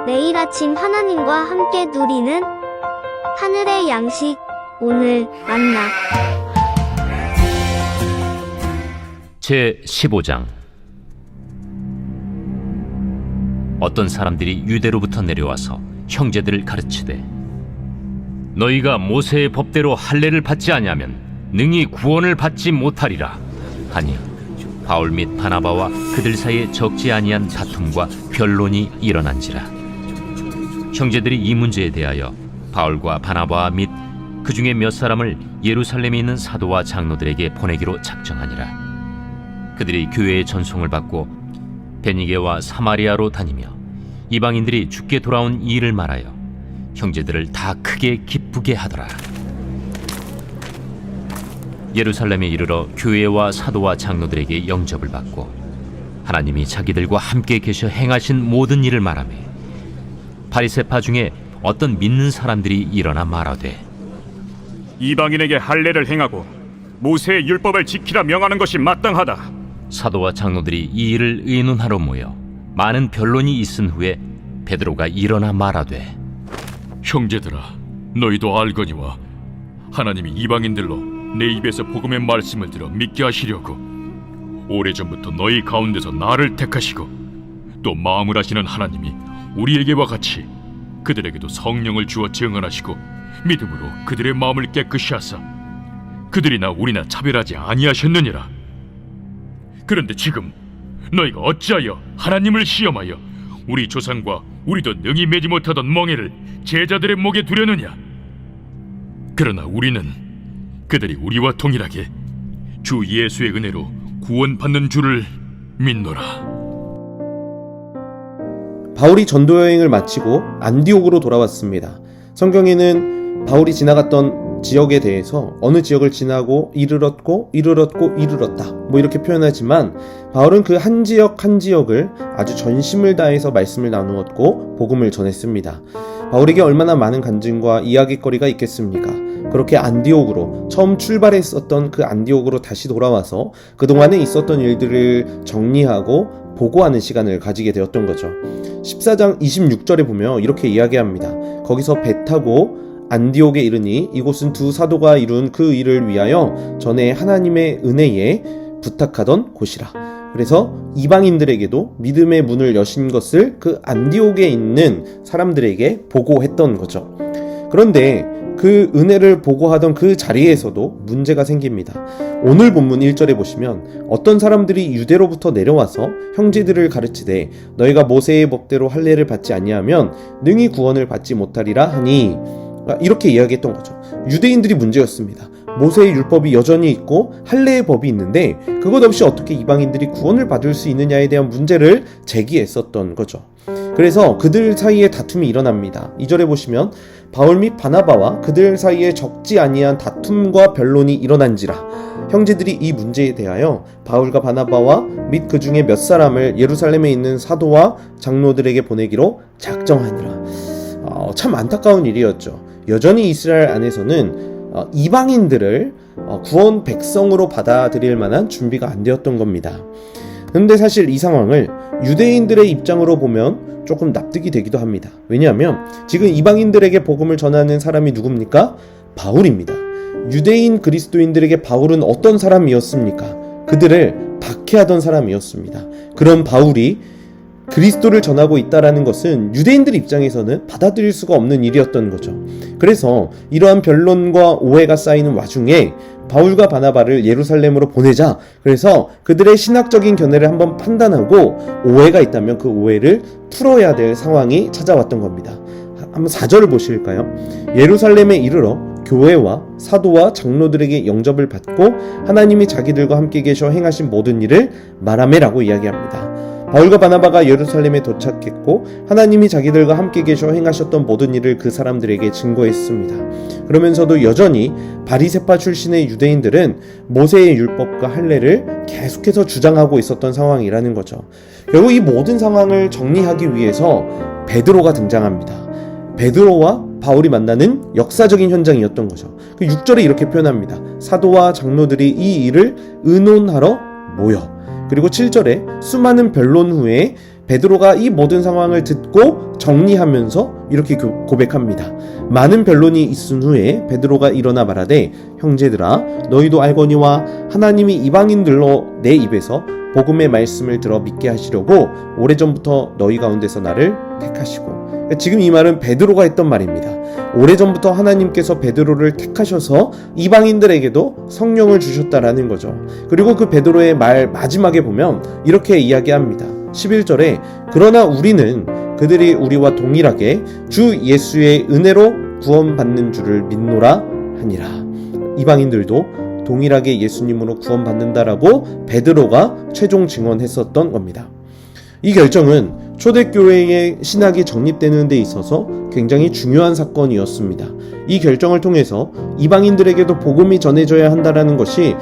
매일 아침 하나님과 함께 누리는 하늘의 양식, 오늘 만나. 제15장. 어떤 사람들이 유대로부터 내려와서 형제들을 가르치되, 너희가 모세의 법대로 할례를 받지 아니하면 능히 구원을 받지 못하리라 하니, 바울 및 바나바와 그들 사이에 적지 아니한 다툼과 변론이 일어난지라. 형제들이 이 문제에 대하여 바울과 바나바 및 그 중에 몇 사람을 예루살렘에 있는 사도와 장로들에게 보내기로 작정하니라. 그들이 교회의 전송을 받고 베니게와 사마리아로 다니며 이방인들이 죽게 돌아온 이 일을 말하여 형제들을 다 크게 기쁘게 하더라. 예루살렘에 이르러 교회와 사도와 장로들에게 영접을 받고 하나님이 자기들과 함께 계셔 행하신 모든 일을 말하며, 바리새파 중에 어떤 믿는 사람들이 일어나 말하되, 이방인에게 할례를 행하고 모세의 율법을 지키라 명하는 것이 마땅하다. 사도와 장로들이 이 일을 의논하러 모여 많은 변론이 있은 후에 베드로가 일어나 말하되, 형제들아, 너희도 알거니와 하나님이 이방인들로 내 입에서 복음의 말씀을 들어 믿게 하시려고 오래전부터 너희 가운데서 나를 택하시고, 또 마음을 하시는 하나님이 우리에게와 같이 그들에게도 성령을 주어 증언하시고 믿음으로 그들의 마음을 깨끗이 하사 그들이나 우리나 차별하지 아니하셨느니라. 그런데 지금 너희가 어찌하여 하나님을 시험하여 우리 조상과 우리도 능히 매지 못하던 멍에를 제자들의 목에 두려느냐? 그러나 우리는 그들이 우리와 동일하게 주 예수의 은혜로 구원받는 줄을 믿노라. 바울이 전도 여행을 마치고 안디옥으로 돌아왔습니다. 성경에는 바울이 지나갔던 지역에 대해서 어느 지역을 지나고 이르렀다 뭐 이렇게 표현하지만, 바울은 그 한 지역 한 지역을 아주 전심을 다해서 말씀을 나누었고 복음을 전했습니다. 바울에게 얼마나 많은 간증과 이야기거리가 있겠습니까? 그렇게 안디옥으로, 처음 출발했었던 그 안디옥으로 다시 돌아와서 그동안에 있었던 일들을 정리하고 보고하는 시간을 가지게 되었던 거죠. 14장 26절에 보면 이렇게 이야기합니다. 거기서 배 타고 안디옥에 이르니 이곳은 두 사도가 이룬 그 일을 위하여 전에 하나님의 은혜에 부탁하던 곳이라. 그래서 이방인들에게도 믿음의 문을 여신 것을 그 안디옥에 있는 사람들에게 보고했던 거죠. 그런데 그 은혜를 보고하던 그 자리에서도 문제가 생깁니다. 오늘 본문 1절에 보시면 어떤 사람들이 유대로부터 내려와서 형제들을 가르치되, 너희가 모세의 법대로 할례를 받지 아니하면 능히 구원을 받지 못하리라 하니, 이렇게 이야기했던 거죠. 유대인들이 문제였습니다. 모세의 율법이 여전히 있고 할례의 법이 있는데 그것 없이 어떻게 이방인들이 구원을 받을 수 있느냐에 대한 문제를 제기했었던 거죠. 그래서 그들 사이에 다툼이 일어납니다. 2절에 보시면 바울 및 바나바와 그들 사이에 적지 아니한 다툼과 변론이 일어난지라. 형제들이 이 문제에 대하여 바울과 바나바와 및 그 중에 몇 사람을 예루살렘에 있는 사도와 장로들에게 보내기로 작정하니라. 참 안타까운 일이었죠. 여전히 이스라엘 안에서는 이방인들을 구원 백성으로 받아들일 만한 준비가 안 되었던 겁니다. 근데 사실 이 상황을 유대인들의 입장으로 보면 조금 납득이 되기도 합니다. 왜냐하면 지금 이방인들에게 복음을 전하는 사람이 누굽니까? 바울입니다. 유대인 그리스도인들에게 바울은 어떤 사람이었습니까? 그들을 박해하던 사람이었습니다. 그런 바울이 그리스도를 전하고 있다라는 것은 유대인들 입장에서는 받아들일 수가 없는 일이었던 거죠. 그래서 이러한 변론과 오해가 쌓이는 와중에 바울과 바나바를 예루살렘으로 보내자. 그래서 그들의 신학적인 견해를 한번 판단하고 오해가 있다면 그 오해를 풀어야 될 상황이 찾아왔던 겁니다. 한번 4절을 보실까요? 예루살렘에 이르러 교회와 사도와 장로들에게 영접을 받고 하나님이 자기들과 함께 계셔 행하신 모든 일을 말하매라고 이야기합니다. 바울과 바나바가 예루살렘에 도착했고 하나님이 자기들과 함께 계셔 행하셨던 모든 일을 그 사람들에게 증거했습니다. 그러면서도 여전히 바리새파 출신의 유대인들은 모세의 율법과 할례를 계속해서 주장하고 있었던 상황이라는 거죠. 결국 이 모든 상황을 정리하기 위해서 베드로가 등장합니다. 베드로와 바울이 만나는 역사적인 현장이었던 거죠. 6절에 이렇게 표현합니다. 사도와 장로들이 이 일을 의논하러 모여. 그리고 7절에 수많은 변론 후에 베드로가 이 모든 상황을 듣고 정리하면서 이렇게 고백합니다. 많은 변론이 있은 후에 베드로가 일어나 말하되 형제들아 너희도 알거니와 하나님이 이방인들로 내 입에서 복음의 말씀을 들어 믿게 하시려고 오래전부터 너희 가운데서 나를 택하시고, 지금 이 말은 베드로가 했던 말입니다. 오래전부터 하나님께서 베드로를 택하셔서 이방인들에게도 성령을 주셨다라는 거죠. 그리고 그 베드로의 말 마지막에 보면 이렇게 이야기합니다. 11절에 그러나 우리는 그들이 우리와 동일하게 주 예수의 은혜로 구원받는 줄을 믿노라 하니라. 이방인들도 동일하게 예수님으로 구원받는다라고 베드로가 최종 증언했었던 겁니다. 이 결정은 초대교회의 신학이 정립되는 데 있어서 굉장히 중요한 사건이었습니다. 이 결정을 통해서 이방인들에게도 복음이 전해져야 한다는 것이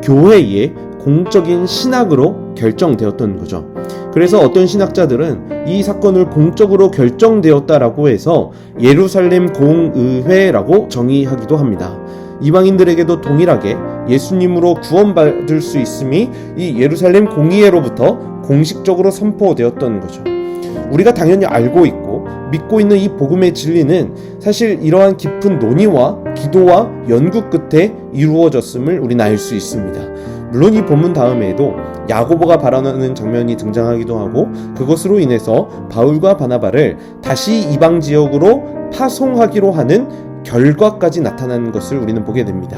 교회의 공적인 신학으로 결정되었던 거죠. 그래서 어떤 신학자들은 이 사건을 공적으로 결정되었다라고 해서 예루살렘 공의회라고 정의하기도 합니다. 이방인들에게도 동일하게 예수님으로 구원받을 수 있음이 이 예루살렘 공의회로부터 공식적으로 선포되었던 거죠. 우리가 당연히 알고 있고 믿고 있는 이 복음의 진리는 사실 이러한 깊은 논의와 기도와 연구 끝에 이루어졌음을 우리는 알 수 있습니다. 물론 이 본문 다음에도 야고보가 발언하는 장면이 등장하기도 하고 그것으로 인해서 바울과 바나바를 다시 이방 지역으로 파송하기로 하는 결과까지 나타나는 것을 우리는 보게 됩니다.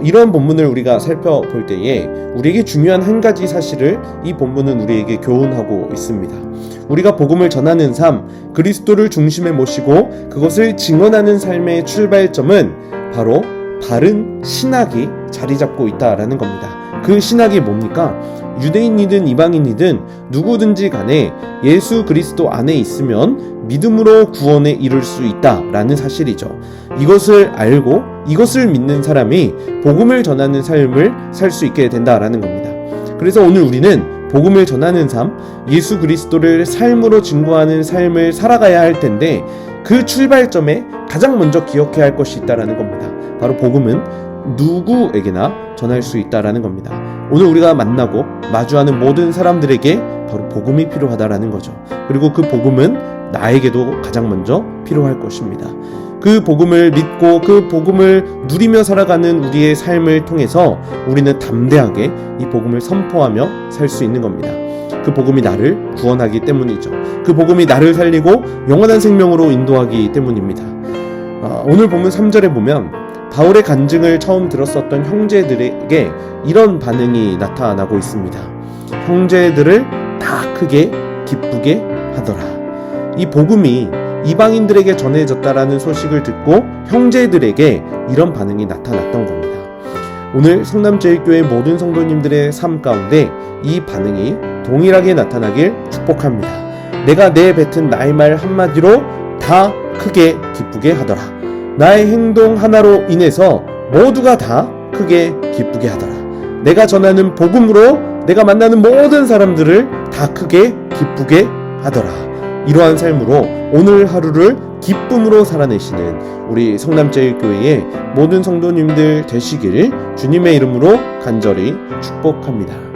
이런 본문을 우리가 살펴볼 때에 우리에게 중요한 한 가지 사실을 이 본문은 우리에게 교훈하고 있습니다. 우리가 복음을 전하는 삶, 그리스도를 중심에 모시고 그것을 증언하는 삶의 출발점은 바로 바른 신학이 자리 잡고 있다라는 겁니다. 그 신학이 뭡니까? 유대인이든 이방인이든 누구든지 간에 예수 그리스도 안에 있으면 믿음으로 구원에 이룰 수 있다라는 사실이죠. 이것을 알고 이것을 믿는 사람이 복음을 전하는 삶을 살 수 있게 된다라는 겁니다. 그래서 오늘 우리는 복음을 전하는 삶, 예수 그리스도를 삶으로 증거하는 삶을 살아가야 할 텐데 그 출발점에 가장 먼저 기억해야 할 것이 있다라는 겁니다. 바로 복음은 누구에게나 전할 수 있다라는 겁니다. 오늘 우리가 만나고 마주하는 모든 사람들에게 바로 복음이 필요하다라는 거죠. 그리고 그 복음은 나에게도 가장 먼저 필요할 것입니다. 그 복음을 믿고 그 복음을 누리며 살아가는 우리의 삶을 통해서 우리는 담대하게 이 복음을 선포하며 살 수 있는 겁니다. 그 복음이 나를 구원하기 때문이죠. 그 복음이 나를 살리고 영원한 생명으로 인도하기 때문입니다. 오늘 본문 3절에 보면 바울의 간증을 처음 들었었던 형제들에게 이런 반응이 나타나고 있습니다. 형제들을 다 크게 기쁘게 하더라. 이 복음이 이방인들에게 전해졌다라는 소식을 듣고 형제들에게 이런 반응이 나타났던 겁니다. 오늘 성남제일교회 모든 성도님들의 삶 가운데 이 반응이 동일하게 나타나길 축복합니다. 내가 내뱉은 나의 말 한마디로 다 크게 기쁘게 하더라. 나의 행동 하나로 인해서 모두가 다 크게 기쁘게 하더라. 내가 전하는 복음으로 내가 만나는 모든 사람들을 다 크게 기쁘게 하더라. 이러한 삶으로 오늘 하루를 기쁨으로 살아내시는 우리 성남제일교회의 모든 성도님들 되시길 주님의 이름으로 간절히 축복합니다.